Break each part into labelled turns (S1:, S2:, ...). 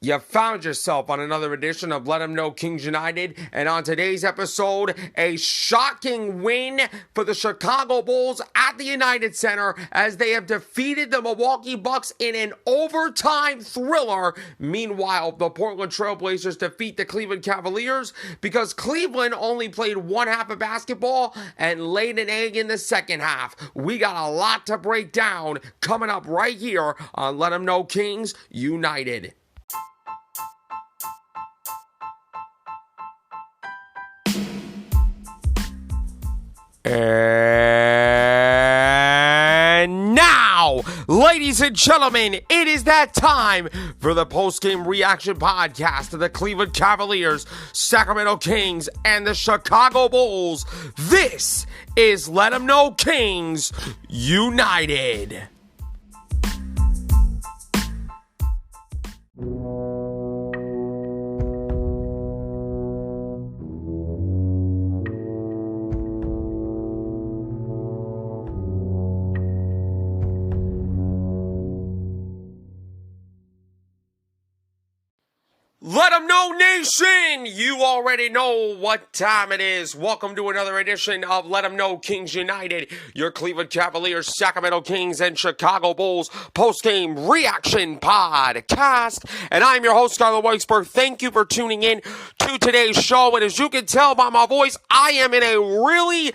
S1: You found yourself on another edition of Let 'Em Know Kings United, and on today's episode, a shocking win for the Chicago Bulls at the United Center as they have defeated the Milwaukee Bucks in an overtime thriller. Meanwhile, the Portland Trail Blazers defeat the Cleveland Cavaliers because Cleveland only played one half of basketball and laid an egg in the second half. We got a lot to break down coming up right here on Let 'Em Know Kings United. And now, ladies and gentlemen, it is that time for the post-game reaction podcast of the Cleveland Cavaliers, Sacramento Kings, and the Chicago Bulls. This is Let 'Em Know Kings United. Let 'em know, nation! You already know what time it is. Welcome to another edition of Let 'em Know Kings United, your Cleveland Cavaliers, Sacramento Kings, and Chicago Bulls post-game reaction podcast. And I'm your host, Skylar Weisberg. Thank you for tuning in to today's show. And as you can tell by my voice, I am in a really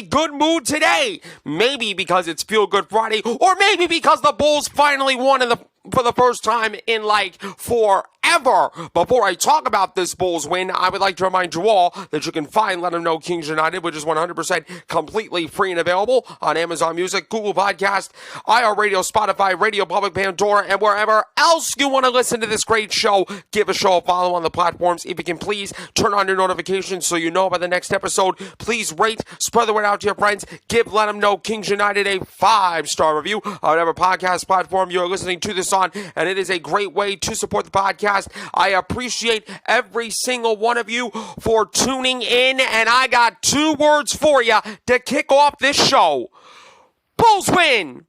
S1: good mood today. Maybe because it's Feel Good Friday, or maybe because the Bulls finally won for the first time in forever. Before I talk about this Bulls win, I would like to remind you all that you can find Let 'Em Know Kings United, which is 100% completely free and available on Amazon Music, Google Podcast, iHeartRadio, Spotify, Radio Public, Pandora, and wherever else you want to listen to this great show. Give a show a follow on the platforms. If you can, please turn on your notifications so you know about the next episode. Please rate, spread the word out to your friends. Give Let 'Em Know Kings United a 5-star review on whatever podcast platform you're listening to this on, and it is a great way to support the podcast. I appreciate every single one of you for tuning in, and I got 2 words for you to kick off this show. Bulls win!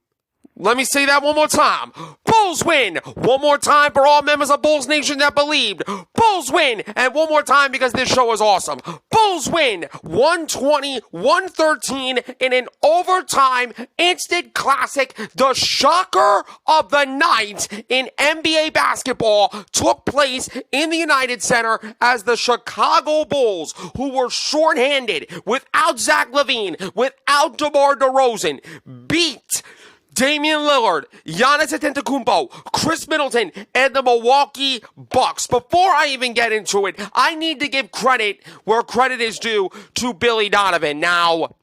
S1: Let me say that one more time. Bulls win! One more time for all members of Bulls Nation that believed. Bulls win! And one more time because this show is awesome. Bulls win! 120-113 in an overtime instant classic. The shocker of the night in NBA basketball took place in the United Center as the Chicago Bulls, who were shorthanded, without Zach LaVine, without DeMar DeRozan, beat Damian Lillard, Giannis Antetokounmpo, Chris Middleton, and the Milwaukee Bucks. Before I even get into it, I need to give credit where credit is due to Billy Donovan. Now,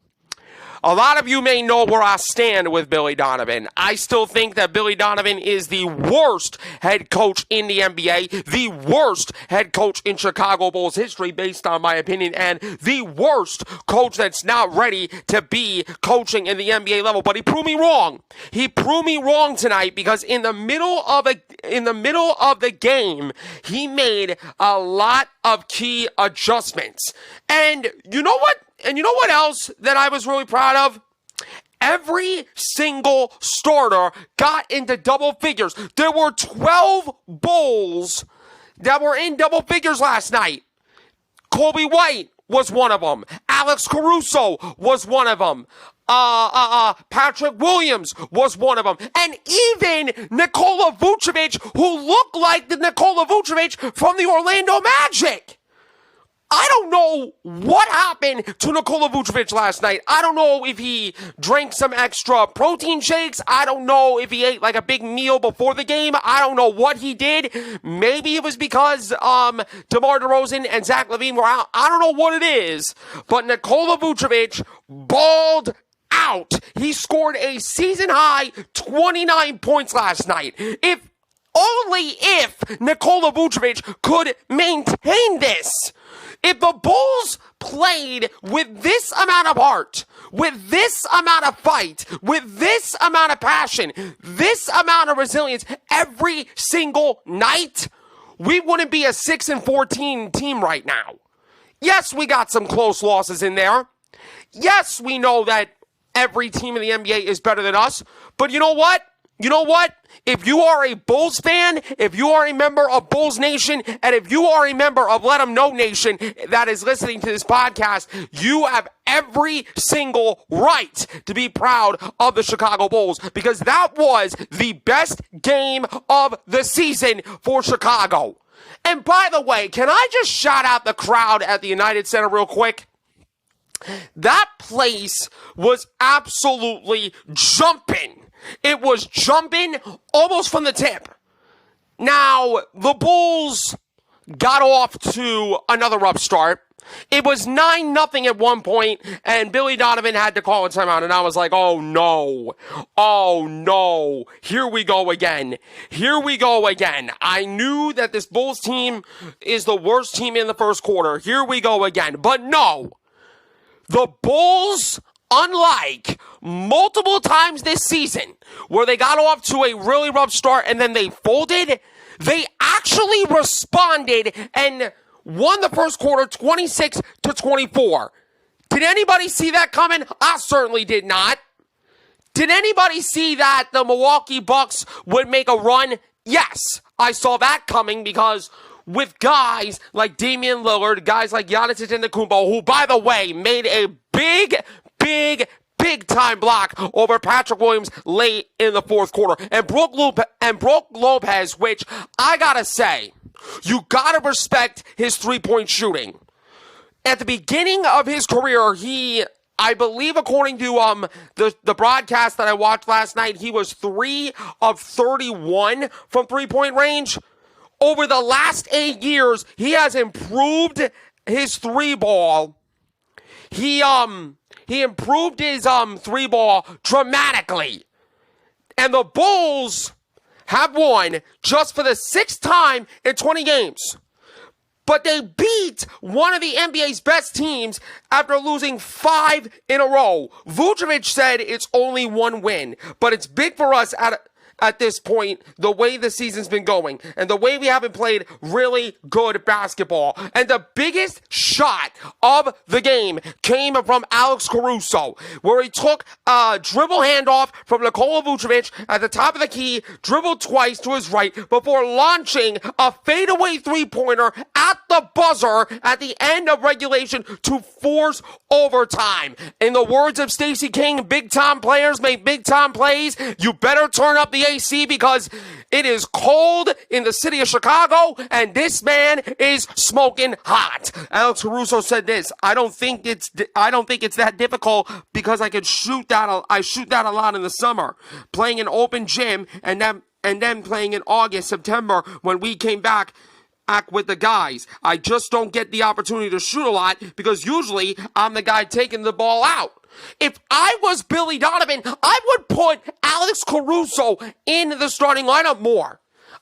S1: a lot of you may know where I stand with Billy Donovan. I still think that Billy Donovan is the worst head coach in the NBA, the worst head coach in Chicago Bulls history, based on my opinion, and the worst coach that's not ready to be coaching in the NBA level. But he proved me wrong. He proved me wrong tonight because in the middle of the game, he made a lot of key adjustments. And you know what? And you know what else that I was really proud of? Every single starter got into double figures. There were 12 Bulls that were in double figures last night. Kobe White was one of them. Alex Caruso was one of them. Patrick Williams was one of them. And even Nikola Vucevic, who looked like the Nikola Vucevic from the Orlando Magic. I don't know what happened to Nikola Vucevic last night. I don't know if he drank some extra protein shakes. I don't know if he ate like a big meal before the game. I don't know what he did. Maybe it was because DeMar DeRozan and Zach LaVine were out. I don't know what it is. But Nikola Vucevic balled out. He scored a season-high 29 points last night. Only if Nikola Vucevic could maintain this. If the Bulls played with this amount of heart, with this amount of fight, with this amount of passion, this amount of resilience every single night, we wouldn't be a 6-14 team right now. Yes, we got some close losses in there. Yes, we know that every team in the NBA is better than us. But you know what? you know what? If you are a Bulls fan, if you are a member of Bulls Nation, and if you are a member of Let 'Em Know Nation that is listening to this podcast, you have every single right to be proud of the Chicago Bulls, because that was the best game of the season for Chicago. And by the way, can I just shout out the crowd at the United Center real quick? That place was absolutely jumping. It was jumping almost from the tip. Now, the Bulls got off to another rough start. It was 9-0 at one point, and Billy Donovan had to call a timeout, and I was like, oh no, here we go again. I knew that this Bulls team is the worst team in the first quarter. Here we go again. But no, the Bulls, unlike multiple times this season where they got off to a really rough start and then they folded, they actually responded and won the first quarter 26-24. Did anybody see that coming? I certainly did not. Did anybody see that the Milwaukee Bucks would make a run? Yes, I saw that coming, because with guys like Damian Lillard, guys like Giannis Antetokounmpo, who, by the way, made a big time block over Patrick Williams late in the fourth quarter, and Brook Lopez, which I gotta say, you gotta respect his three-point shooting. At the beginning of his career, I believe, according to the broadcast that I watched last night, he was 3 of 31 from three-point range. Over the last 8 years, he has improved his three ball. He improved his three ball dramatically. And the Bulls have won just for the 6th time in 20 games. But they beat one of the NBA's best teams after losing 5 in a row. Vucevic said it's only 1 win, but it's big for us at this point, the way the season's been going and the way we haven't played really good basketball. And the biggest shot of the game came from Alex Caruso, where he took a dribble handoff from Nikola Vucevic at the top of the key, dribbled twice to his right before launching a fadeaway three-pointer at the buzzer at the end of regulation to force overtime. In the words of Stacey King, big-time players make big-time plays. You better turn up the AC, because it is cold in the city of Chicago and this man is smoking hot. Alex Caruso said this: I don't think it's that difficult, because I shoot that a lot in the summer, playing an open gym and then playing in August, September when we came back with the guys. I just don't get the opportunity to shoot a lot, because usually I'm the guy taking the ball out. If I was Billy Donovan, I would put Alex Caruso in the starting lineup more.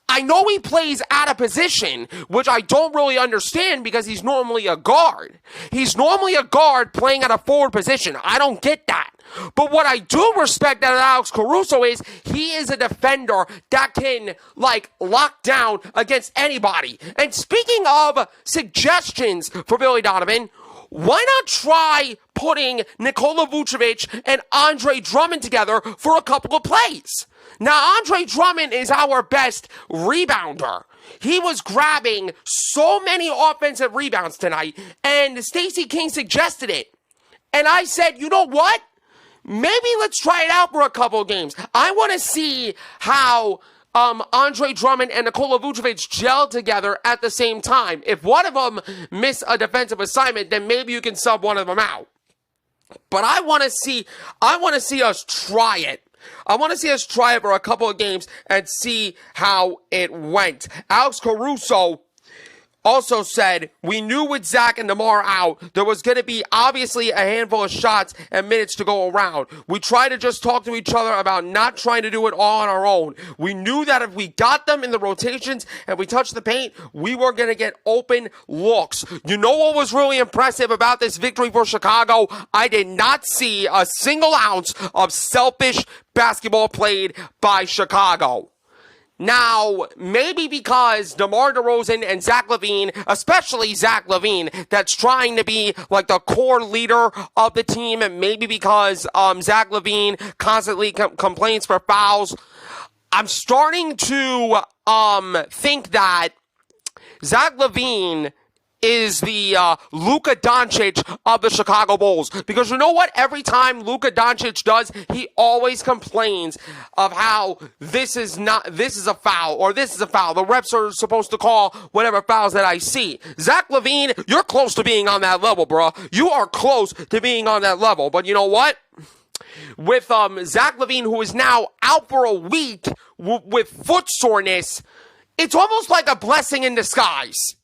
S1: I know he plays out of position, which I don't really understand, because he's normally a guard. He's normally a guard playing at a forward position. I don't get that. But what I do respect out of Alex Caruso is he is a defender that can, lock down against anybody. And speaking of suggestions for Billy Donovan, why not try putting Nikola Vucevic and Andre Drummond together for a couple of plays? Now, Andre Drummond is our best rebounder. He was grabbing so many offensive rebounds tonight, and Stacey King suggested it. And I said, you know what? Maybe let's try it out for a couple of games. I want to see how Andre Drummond and Nikola Vucevic gel together at the same time. If one of them miss a defensive assignment, then maybe you can sub one of them out. But I want to see us try it. I want to see us try it for a couple of games and see how it went. Alex Caruso also said, we knew with Zach and DeMar out, there was going to be obviously a handful of shots and minutes to go around. We tried to just talk to each other about not trying to do it all on our own. We knew that if we got them in the rotations and we touched the paint, we were going to get open looks. You know what was really impressive about this victory for Chicago? I did not see a single ounce of selfish basketball played by Chicago. Now, maybe because DeMar DeRozan and Zach LaVine, especially Zach LaVine, that's trying to be like the core leader of the team, and maybe because Zach LaVine constantly complains for fouls, I'm starting to think that Zach LaVine is the Luka Doncic of the Chicago Bulls. Because you know what? Every time Luka Doncic does, he always complains of how this is a foul, or this is a foul. The refs are supposed to call whatever fouls that I see. Zach LaVine, you're close to being on that level, bro. You are close to being on that level. But you know what? With Zach LaVine, who is now out for a week with foot soreness, it's almost like a blessing in disguise.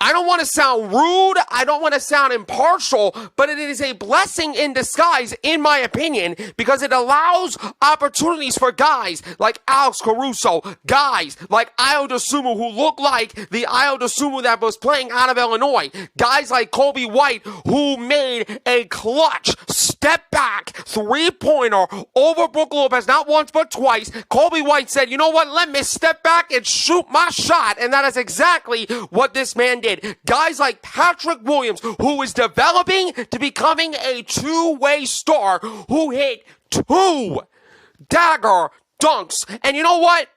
S1: I don't want to sound rude, I don't want to sound impartial, but it is a blessing in disguise, in my opinion, because it allows opportunities for guys like Alex Caruso, guys like Ayo Dosunmu, who look like the Ayo Dosunmu that was playing out of Illinois, guys like Kobe White, who made a clutch step-back three-pointer over Brook Lopez, not once but twice. Kobe White said, you know what, let me step back and shoot my shot, and that is exactly what this man did. Guys like Patrick Williams, who is developing to becoming a two-way star, who hit 2 dagger dunks. And you know what?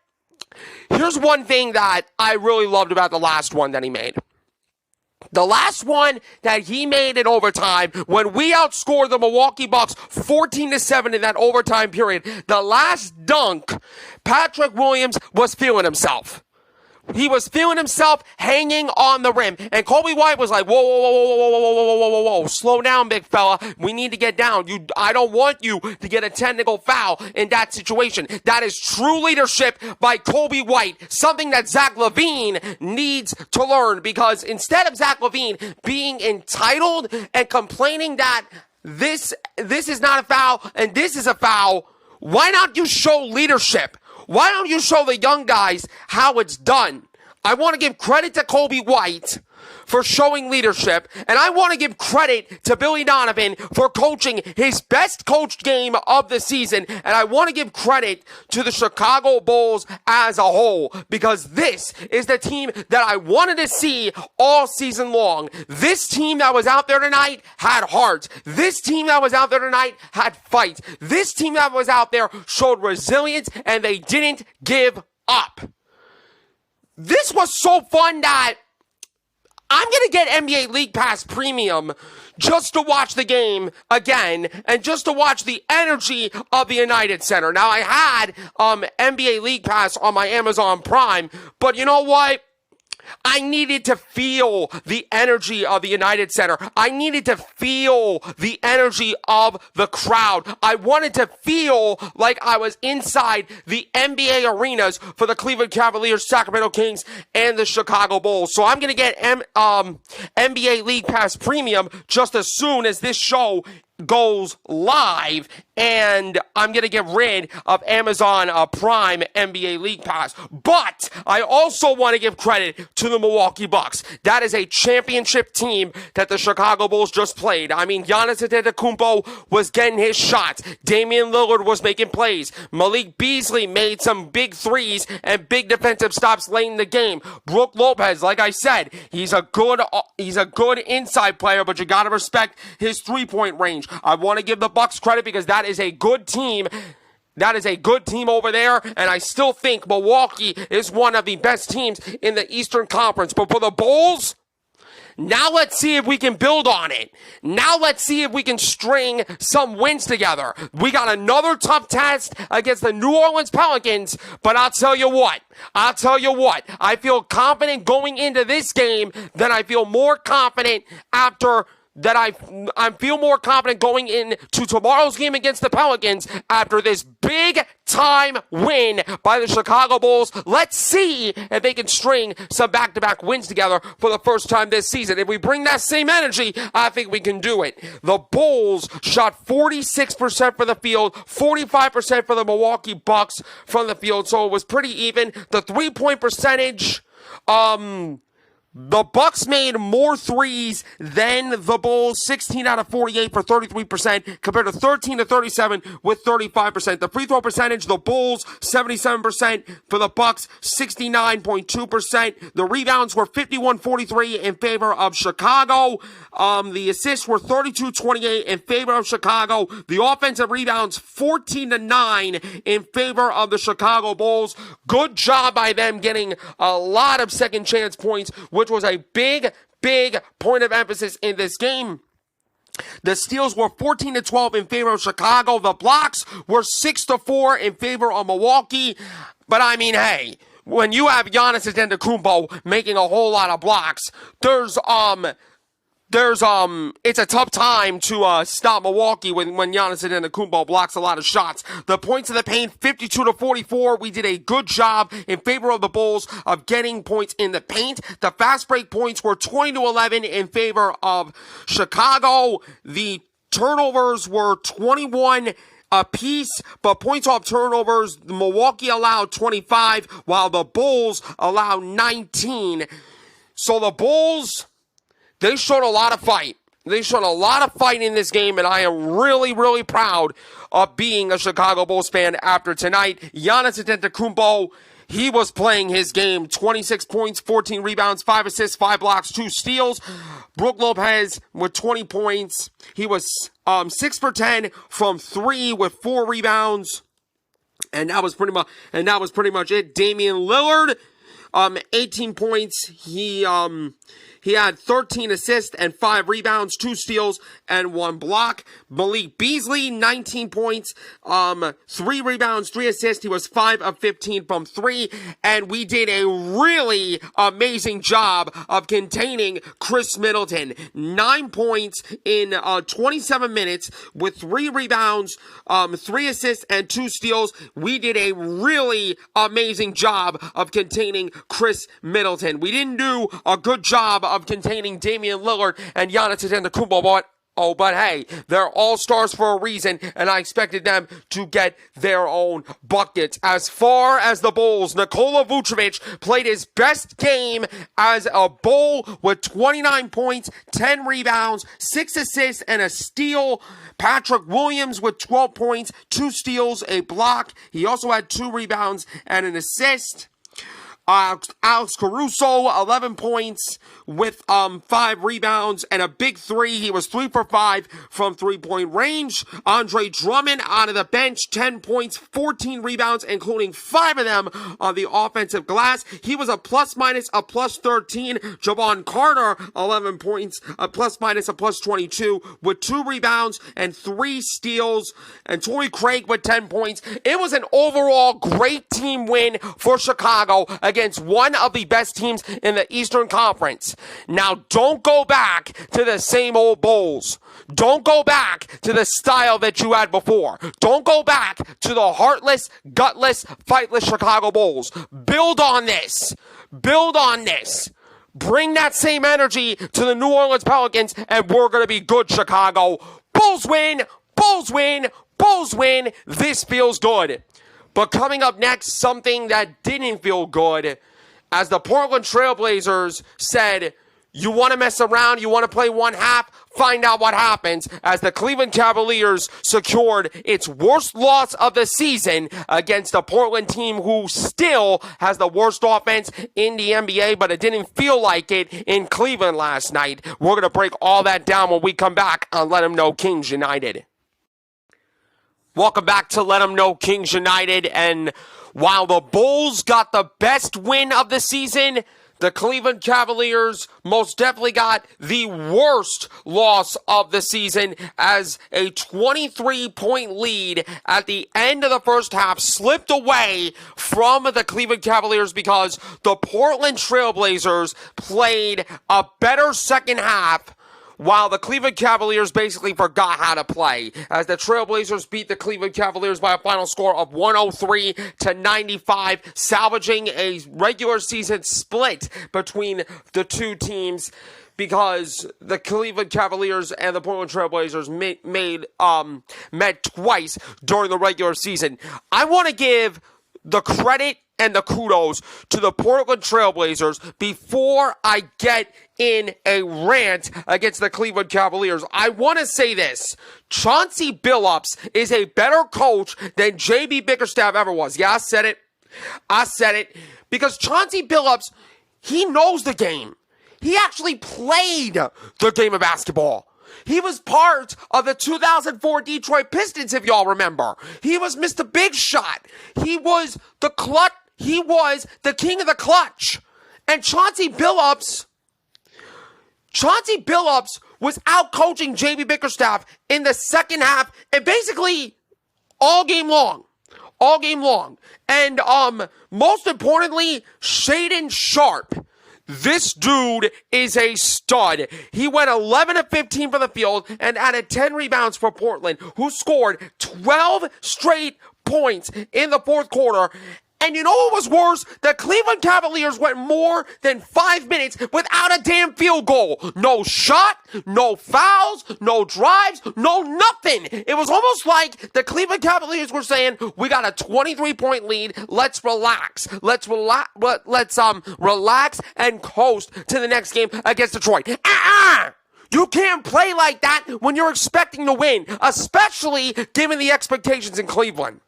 S1: Here's one thing that I really loved about the last one that he made. The last one that he made in overtime, when we outscored the Milwaukee Bucks 14-7 in that overtime period, the last dunk, Patrick Williams was feeling himself. He was feeling himself hanging on the rim. And Kobe White was like, whoa, whoa, whoa, whoa, whoa, whoa, whoa, whoa, whoa, whoa, slow down, big fella. We need to get down. I don't want you to get a technical foul in that situation. That is true leadership by Kobe White, something that Zach LaVine needs to learn, because instead of Zach LaVine being entitled and complaining that this is not a foul and this is a foul, why not you show leadership? Why don't you show the young guys how it's done? I want to give credit to Kobe White for showing leadership, and I want to give credit to Billy Donovan for coaching his best coached game of the season, and I want to give credit to the Chicago Bulls as a whole, because this is the team that I wanted to see all season long. This team that was out there tonight had heart. This team that was out there tonight had fight. This team that was out there showed resilience, and they didn't give up. This was so fun that I'm going to get NBA League Pass Premium just to watch the game again and just to watch the energy of the United Center. Now, I had NBA League Pass on my Amazon Prime, but you know what? I needed to feel the energy of the United Center. I needed to feel the energy of the crowd. I wanted to feel like I was inside the NBA arenas for the Cleveland Cavaliers, Sacramento Kings, and the Chicago Bulls. So I'm going to get NBA League Pass Premium just as soon as this show goes live, and I'm going to get rid of Amazon Prime NBA League Pass. But I also want to give credit to the Milwaukee Bucks. That is a championship team that the Chicago Bulls just played. I mean, Giannis Antetokounmpo was getting his shots. Damian Lillard was making plays. Malik Beasley made some big threes and big defensive stops late in the game. Brook Lopez, like I said, he's a good inside player, but you got to respect his three-point range. I want to give the Bucks credit because that is a good team. That is a good team over there, and I still think Milwaukee is one of the best teams in the Eastern Conference. But for the Bulls, now let's see if we can build on it. Now let's see if we can string some wins together. We got another tough test against the New Orleans Pelicans, but I'll tell you what. I feel confident going into this game than I feel more confident after that I feel more confident going into tomorrow's game against the Pelicans after this big-time win by the Chicago Bulls. Let's see if they can string some back-to-back wins together for the first time this season. If we bring that same energy, I think we can do it. The Bulls shot 46% for the field, 45% for the Milwaukee Bucks from the field, so it was pretty even. The three-point percentage, The Bucks made more threes than the Bulls, 16 out of 48 for 33%, compared to 13 to 37 with 35%. The free throw percentage, the Bulls, 77%. For the Bucks, 69.2%. The rebounds were 51-43 in favor of Chicago. The assists were 32-28 in favor of Chicago. The offensive rebounds, 14-9 in favor of the Chicago Bulls. Good job by them getting a lot of second chance points, which was a big point of emphasis in this game. The steals were 14-12 in favor of Chicago. The blocks were 6-4 in favor of Milwaukee. But I mean, hey, when you have Giannis Antetokounmpo making a whole lot of blocks, it's a tough time to stop Milwaukee when Giannis Antetokounmpo blocks a lot of shots. The points in the paint, 52-44. We did a good job in favor of the Bulls of getting points in the paint. The fast break points were 20-11 in favor of Chicago. The turnovers were 21 apiece, but points off turnovers, Milwaukee allowed 25, while the Bulls allowed 19. So the Bulls, they showed a lot of fight. They showed a lot of fight in this game, and I am really proud of being a Chicago Bulls fan after tonight. Giannis Antetokounmpo, he was playing his game. 26 points, 14 rebounds, 5 assists, 5 blocks, 2 steals. Brook Lopez with 20 points. He was 6 for 10 from 3 with 4 rebounds. And that was pretty much it. Damian Lillard, 18 points. He had 13 assists and 5 rebounds, 2 steals, and 1 block. Malik Beasley, 19 points, 3 rebounds, 3 assists. He was 5 of 15 from 3. And we did a really amazing job of containing Chris Middleton. 9 points in 27 minutes with 3 rebounds, 3 assists, and 2 steals. We did a really amazing job of containing Chris Middleton. We didn't do a good job of containing Damian Lillard and Giannis Antetokounmpo, but hey, they're all-stars for a reason, and I expected them to get their own buckets. As far as the Bulls, Nikola Vucevic played his best game as a Bull with 29 points, 10 rebounds, 6 assists, and a steal. Patrick Williams with 12 points, 2 steals, a block. He also had 2 rebounds and an assist. Alex Caruso, 11 points with 5 rebounds and a big 3. He was 3 for 5 from 3-point range. Andre Drummond out of the bench, 10 points, 14 rebounds, including 5 of them on the offensive glass. He was a plus-minus, a plus 13. Jabon Carter, 11 points, a plus-minus, a plus 22 with 2 rebounds and 3 steals. And Torrey Craig with 10 points. It was an overall great team win for Chicago against one of the best teams in the Eastern Conference. Now, don't go back to the same old Bulls. Don't go back to the style that you had before. Don't go back to the heartless, gutless, fightless Chicago Bulls. Build on this. Build on this. Bring that same energy to the New Orleans Pelicans, and we're going to be good, Chicago. Bulls win. Bulls win. Bulls win. This feels good. But coming up next, something that didn't feel good, as the Portland Trailblazers said, you want to mess around, you want to play one half, find out what happens, as the Cleveland Cavaliers secured its worst loss of the season against a Portland team who still has the worst offense in the NBA, but it didn't feel like it in Cleveland last night. We're going to break all that down when we come back on Let 'Em Know Kings United. Welcome back to Let 'Em Know Kings United, and while the Bulls got the best win of the season, the Cleveland Cavaliers most definitely got the worst loss of the season, as a 23-point lead at the end of the first half slipped away from the Cleveland Cavaliers because the Portland Trailblazers played a better second half, while the Cleveland Cavaliers basically forgot how to play, as the Trailblazers beat the Cleveland Cavaliers by a final score of 103-95, salvaging a regular season split between the two teams, because the Cleveland Cavaliers and the Portland Trailblazers met twice during the regular season. I want to give the credit and the kudos to the Portland Trailblazers before I get in a rant against the Cleveland Cavaliers. I want to say this. Chauncey Billups is a better coach than J.B. Bickerstaff ever was. Yeah, I said it. Because Chauncey Billups, he knows the game. He actually played the game of basketball. He was part of the 2004 Detroit Pistons, if y'all remember. He was Mr. Big Shot. He was the clutch. He was the king of the clutch. And Chauncey Billups was out coaching J.B. Bickerstaff in the second half and basically all game long. And most importantly, Shaedon Sharpe. This dude is a stud. He went 11 of 15 from the field and added 10 rebounds for Portland, who scored 12 straight points in the fourth quarter. And you know what was worse? The Cleveland Cavaliers went more than 5 minutes without a damn field goal. No shot, no fouls, no drives, no nothing. It was almost like the Cleveland Cavaliers were saying, we got a 23-point lead. Let's relax. Let's relax and coast to the next game against Detroit. You can't play like that when you're expecting to win, especially given the expectations in Cleveland.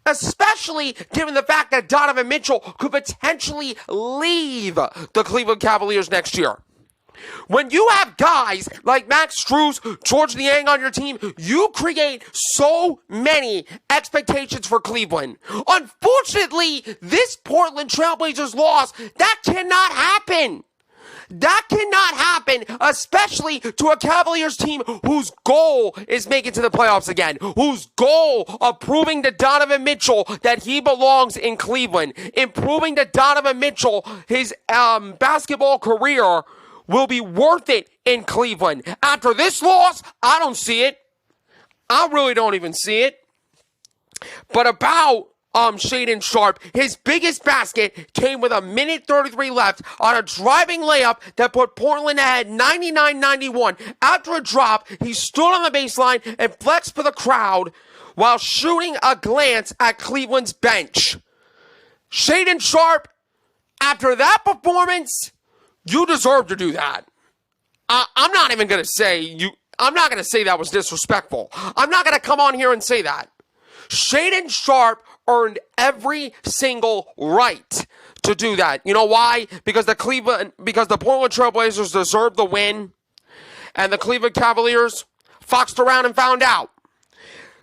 S1: Especially given the fact that Donovan Mitchell could potentially leave the Cleveland Cavaliers next year. When you have guys like Max Strus, George Niang on your team, you create so many expectations for Cleveland. Unfortunately, this Portland Trailblazers loss, that cannot happen. That cannot happen, especially to a Cavaliers team whose goal is making to the playoffs again, whose goal of proving to Donovan Mitchell that he belongs in Cleveland, improving to Donovan Mitchell his basketball career will be worth it in Cleveland. After this loss, I don't see it. I really don't even see it. But about Shaedon Sharpe, his biggest basket came with 1:33 left on a driving layup that put Portland ahead 99-91. After a drop, he stood on the baseline and flexed for the crowd while shooting a glance at Cleveland's bench. Shaedon Sharpe, after that performance, you deserve to do that. I'm not even going to say I'm not going to say that was disrespectful. I'm not going to come on here and say that. Shaedon Sharpe earned every single right to do that. You know why? Because the Portland Trailblazers deserved the win, and the Cleveland Cavaliers foxed around and found out.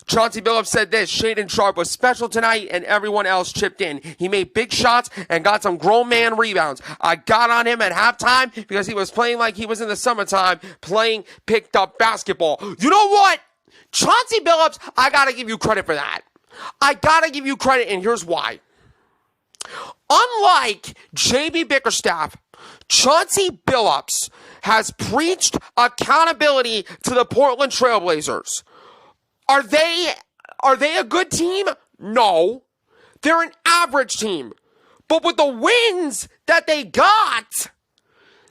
S1: Chauncey Billups said this: Shaedon Sharpe was special tonight, and everyone else chipped in. He made big shots and got some grown man rebounds. I got on him at halftime because he was playing like he was in the summertime, playing picked up basketball. You know what? Chauncey Billups, I gotta give you credit for that. I gotta give you credit, and here's why. Unlike J.B. Bickerstaff, Chauncey Billups has preached accountability to the Portland Trailblazers. Are they a good team? No. They're an average team. But with the wins that they got,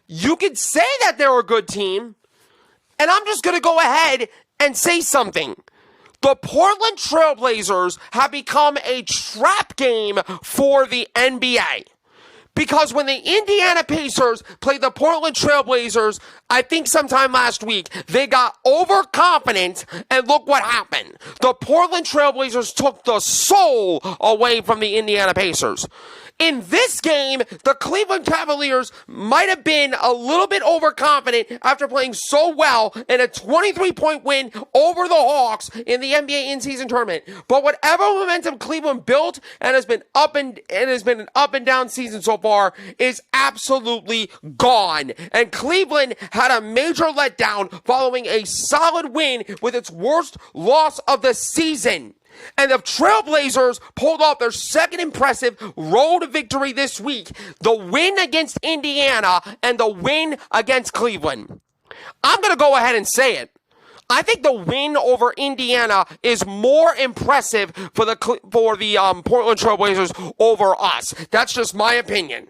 S1: you could say that they're a good team. And I'm just gonna go ahead and say something. The Portland Trailblazers have become a trap game for the NBA. Because when the Indiana Pacers played the Portland Trailblazers, I think sometime last week, they got overconfident, and look what happened. The Portland Trailblazers took the soul away from the Indiana Pacers. In this game, the Cleveland Cavaliers might have been a little bit overconfident after playing so well in a 23-point win over the Hawks in the NBA in-season tournament. But whatever momentum Cleveland built and has been an up and down season so far is absolutely gone. And Cleveland had a major letdown following a solid win with its worst loss of the season. And the Trailblazers pulled off their second impressive road victory this week, the win against Indiana and the win against Cleveland. I'm going to go ahead and say it. I think the win over Indiana is more impressive for the Portland Trailblazers over us. That's just my opinion.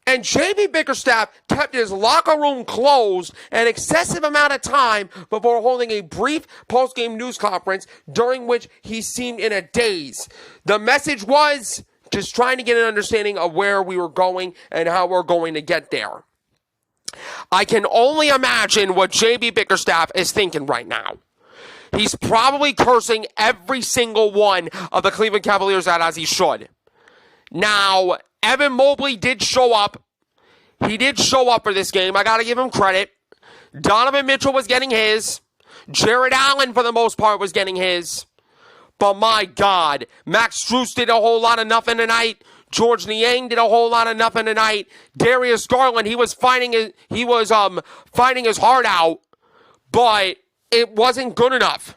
S1: And J.B. Bickerstaff kept his locker room closed an excessive amount of time before holding a brief post-game news conference during which he seemed in a daze. The message was, just trying to get an understanding of where we were going and how we're going to get there. I can only imagine what JB Bickerstaff is thinking right now. He's probably cursing every single one of the Cleveland Cavaliers out, as he should. Now, Evan Mobley did show up. He did show up for this game. I got to give him credit. Donovan Mitchell was getting his. Jared Allen, for the most part, was getting his. But my God, Max Strus did a whole lot of nothing tonight. George Niang did a whole lot of nothing tonight. Darius Garland, he was fighting his heart out, but it wasn't good enough.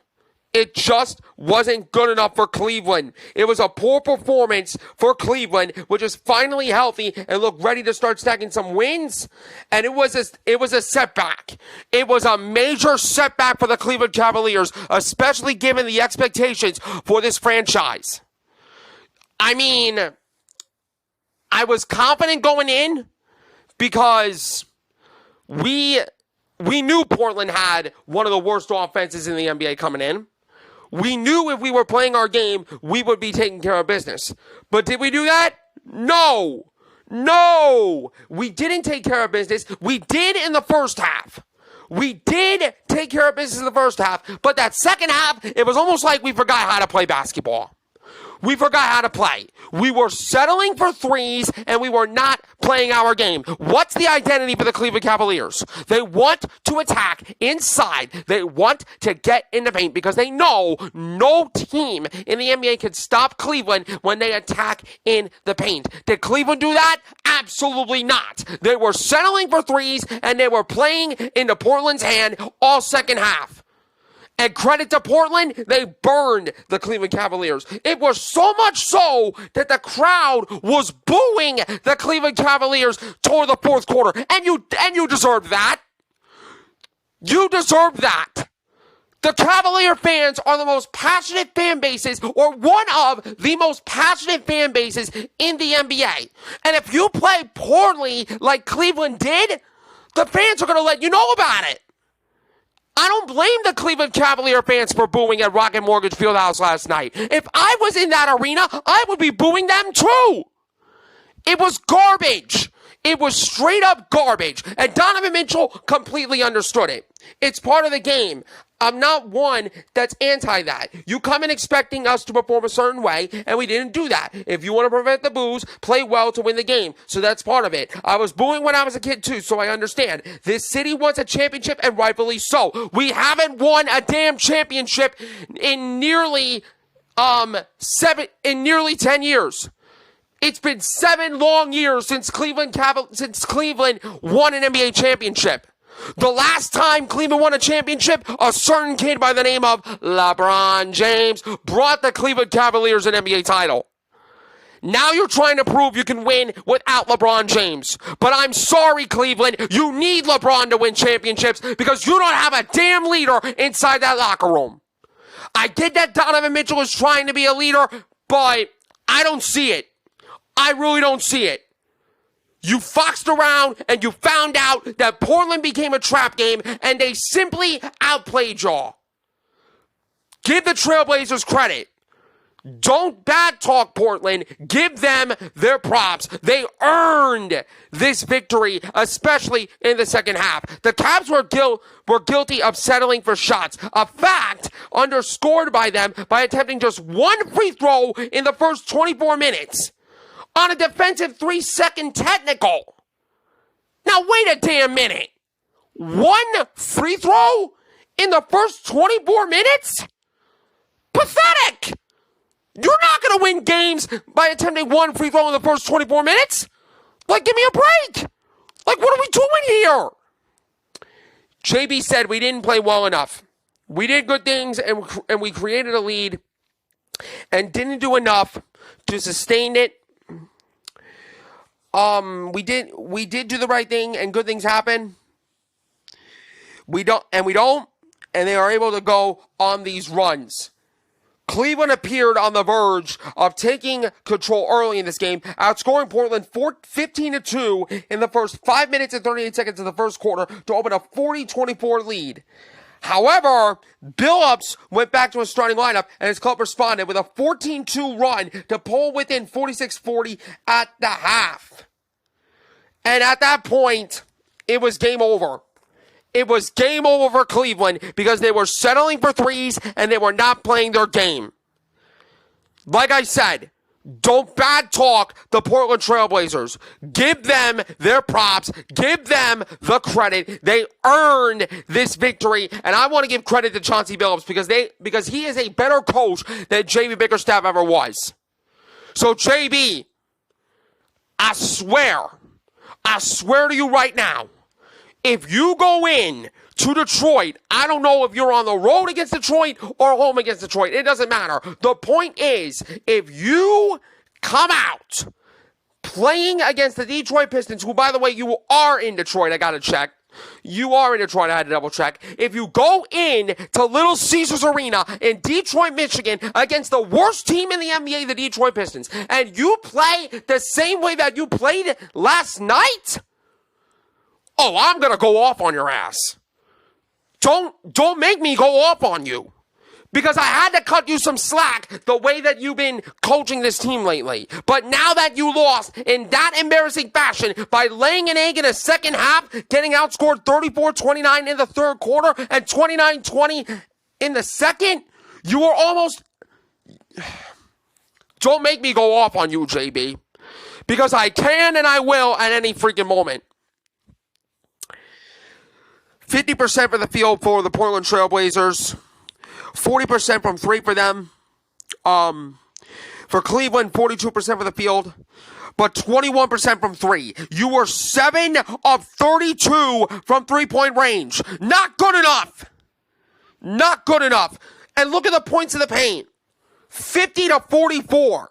S1: It just wasn't good enough for Cleveland. It was a poor performance for Cleveland, which is finally healthy and looked ready to start stacking some wins. And it was a setback. It was a major setback for the Cleveland Cavaliers, especially given the expectations for this franchise. I mean, I was confident going in because we knew Portland had one of the worst offenses in the NBA coming in. We knew if we were playing our game, we would be taking care of business. But did we do that? No. We didn't take care of business. We did in the first half. We did take care of business in the first half, but that second half, it was almost like we forgot how to play basketball. We forgot how to play. We were settling for threes, and we were not playing our game. What's the identity for the Cleveland Cavaliers? They want to attack inside. They want to get in the paint because they know no team in the NBA can stop Cleveland when they attack in the paint. Did Cleveland do that? Absolutely not. They were settling for threes, and they were playing into Portland's hand all second half. And credit to Portland, they burned the Cleveland Cavaliers. It was so much so that the crowd was booing the Cleveland Cavaliers toward the fourth quarter. And you deserve that. You deserve that. The Cavalier fans are the most passionate fan bases, or one of the most passionate fan bases in the NBA. And if you play poorly like Cleveland did, the fans are going to let you know about it. I don't blame the Cleveland Cavalier fans for booing at Rocket Mortgage Fieldhouse last night. If I was in that arena, I would be booing them too. It was garbage. It was straight up garbage. And Donovan Mitchell completely understood it. It's part of the game. I'm not one that's anti that. You come in expecting us to perform a certain way, and we didn't do that. If you want to prevent the boos, play well to win the game. So that's part of it. I was booing when I was a kid too, so I understand. This city wants a championship, and rightfully so. We haven't won a damn championship in nearly 10 years. It's been 7 long years since Cleveland won an NBA championship. The last time Cleveland won a championship, a certain kid by the name of LeBron James brought the Cleveland Cavaliers an NBA title. Now you're trying to prove you can win without LeBron James. But I'm sorry, Cleveland, you need LeBron to win championships because you don't have a damn leader inside that locker room. I get that Donovan Mitchell is trying to be a leader, but I don't see it. I really don't see it. You foxed around and you found out that Portland became a trap game and they simply outplayed y'all. Give the Trailblazers credit. Don't bad talk Portland. Give them their props. They earned this victory, especially in the second half. The Cavs were guilty of settling for shots, a fact underscored by them by attempting just one free throw in the first 24 minutes. On a defensive 3-second technical. Now wait a damn minute. One free throw in the first 24 minutes? Pathetic. You're not going to win games by attempting one free throw in the first 24 minutes. Like, give me a break. Like, what are we doing here? JB said we didn't play well enough. We did good things and we created a lead and didn't do enough to sustain it. We did do the right thing and good things happen. We don't, and they are able to go on these runs. Cleveland appeared on the verge of taking control early in this game, outscoring Portland 15-2 in the first 5 minutes and 38 seconds of the first quarter to open a 40-24 lead. However, Billups went back to his starting lineup, and his club responded with a 14-2 run to pull within 46-40 at the half. And at that point, it was game over. It was game over for Cleveland because they were settling for threes and they were not playing their game. Like I said, don't bad talk the Portland Trailblazers. Give them their props. Give them the credit. They earned this victory, and I want to give credit to Chauncey Billups because he is a better coach than JB Bickerstaff ever was. So JB, I swear to you right now, if you go in to Detroit, I don't know if you're on the road against Detroit or home against Detroit. It doesn't matter. The point is, if you come out playing against the Detroit Pistons, who, by the way, you are in Detroit, I got to check. You are in Detroit, I had to double check. If you go in to Little Caesars Arena in Detroit, Michigan, against the worst team in the NBA, the Detroit Pistons, and you play the same way that you played last night, oh, I'm going to go off on your ass. Don't make me go off on you. Because I had to cut you some slack the way that you've been coaching this team lately. But now that you lost in that embarrassing fashion by laying an egg in the second half, getting outscored 34-29 in the third quarter and 29-20 in the second, you were almost... Don't make me go off on you, JB. Because I can and I will at any freaking moment. 50% for the field for the Portland Trailblazers. 40% from three for them. For Cleveland, 42% for the field. But 21% from three. You were 7 of 32 from three-point range. Not good enough. Not good enough. And look at the points in the paint. 50-44.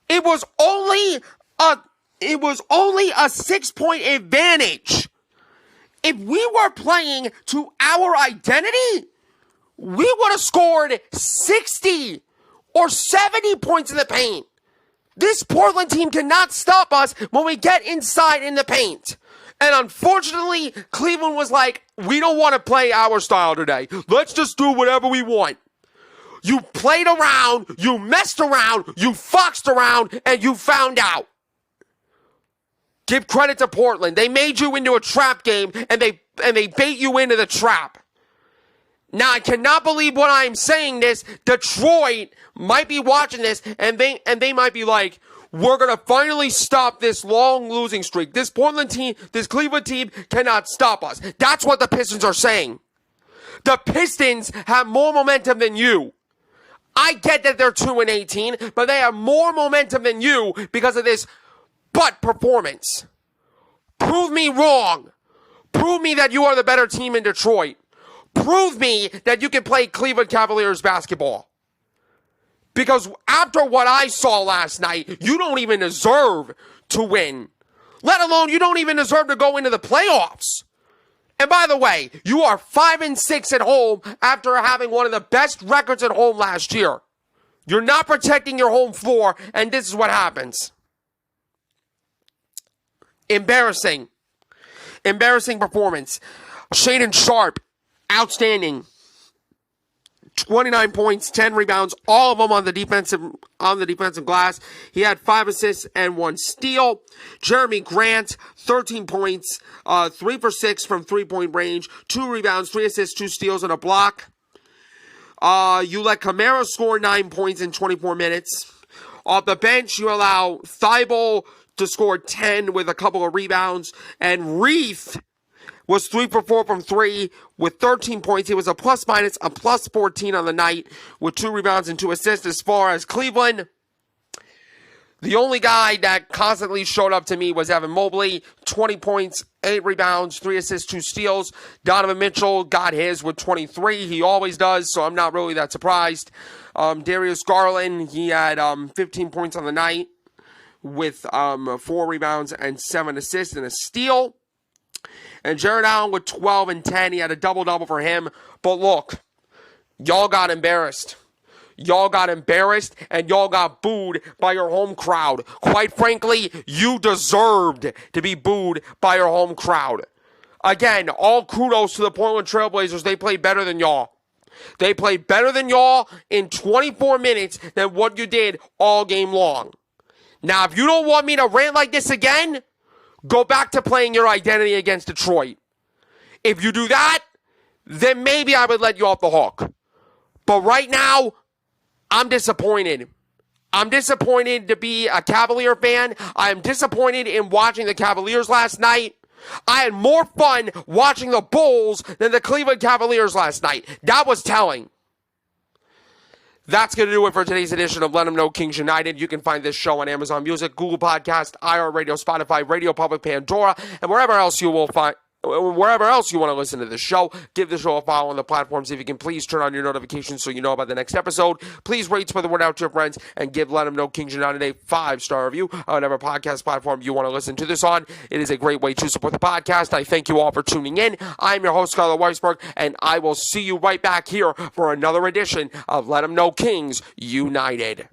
S1: It was only a 6-point advantage. If we were playing to our identity, we would have scored 60 or 70 points in the paint. This Portland team cannot stop us when we get inside in the paint. And unfortunately, Cleveland was like, we don't want to play our style today. Let's just do whatever we want. You played around, you messed around, you foxed around, and you found out. Give credit to Portland. They made you into a trap game, and they bait you into the trap. Now, I cannot believe when I'm saying this. Detroit might be watching this, and they might be like, we're going to finally stop this long losing streak. This Portland team, this Cleveland team cannot stop us. That's what the Pistons are saying. The Pistons have more momentum than you. I get that they're 2-18, but they have more momentum than you because of this butt performance. Prove me wrong. Prove me that you are the better team in Detroit. Prove me that you can play Cleveland Cavaliers basketball. Because after what I saw last night, you don't even deserve to win. Let alone you don't even deserve to go into the playoffs. And by the way, you are 5-6 at home after having one of the best records at home last year. You're not protecting your home floor, and this is what happens. Embarrassing performance. Shaedon Sharpe, outstanding. 29 points, 10 rebounds, all of them on the defensive glass. He had 5 assists and 1 steal. Jeremy Grant, 13 points, 3 for 6 from three-point range, 2 rebounds, 3 assists, 2 steals, and a block. You let Kamara score 9 points in 24 minutes. Off the bench, you allow Thibault to score 10 with a couple of rebounds, and Reith was 3 for 4 from 3 with 13 points. He was a plus-minus, a plus 14 on the night with 2 rebounds and 2 assists. As far as Cleveland, the only guy that constantly showed up to me was Evan Mobley. 20 points, 8 rebounds, 3 assists, 2 steals. Donovan Mitchell got his with 23. He always does, so I'm not really that surprised. Darius Garland, he had 15 points on the night with 4 rebounds and 7 assists and a steal. And Jared Allen with 12 and 10. He had a double-double for him. But look, y'all got embarrassed. Y'all got embarrassed and y'all got booed by your home crowd. Quite frankly, you deserved to be booed by your home crowd. Again, all kudos to the Portland Trailblazers. They played better than y'all. They played better than y'all in 24 minutes than what you did all game long. Now, if you don't want me to rant like this again, go back to playing your identity against Detroit. If you do that, then maybe I would let you off the hook. But right now, I'm disappointed. I'm disappointed to be a Cavalier fan. I am disappointed in watching the Cavaliers last night. I had more fun watching the Bulls than the Cleveland Cavaliers last night. That was telling. That's going to do it for today's edition of Let 'Em Know Kings United. You can find this show on Amazon Music, Google Podcast, iHeartRadio, Spotify, Radio Public, Pandora, and wherever else you want to listen to this show. Give the show a follow on the platforms. If you can, please turn on your notifications so you know about the next episode. Please rate, spread the word out to your friends, and give Let 'Em Know Kings United a 5-star review on whatever podcast platform you want to listen to this on. It is a great way to support the podcast. I thank you all for tuning in. I'm your host, Skylar Weisberg, and I will see you right back here for another edition of Let 'Em Know Kings United.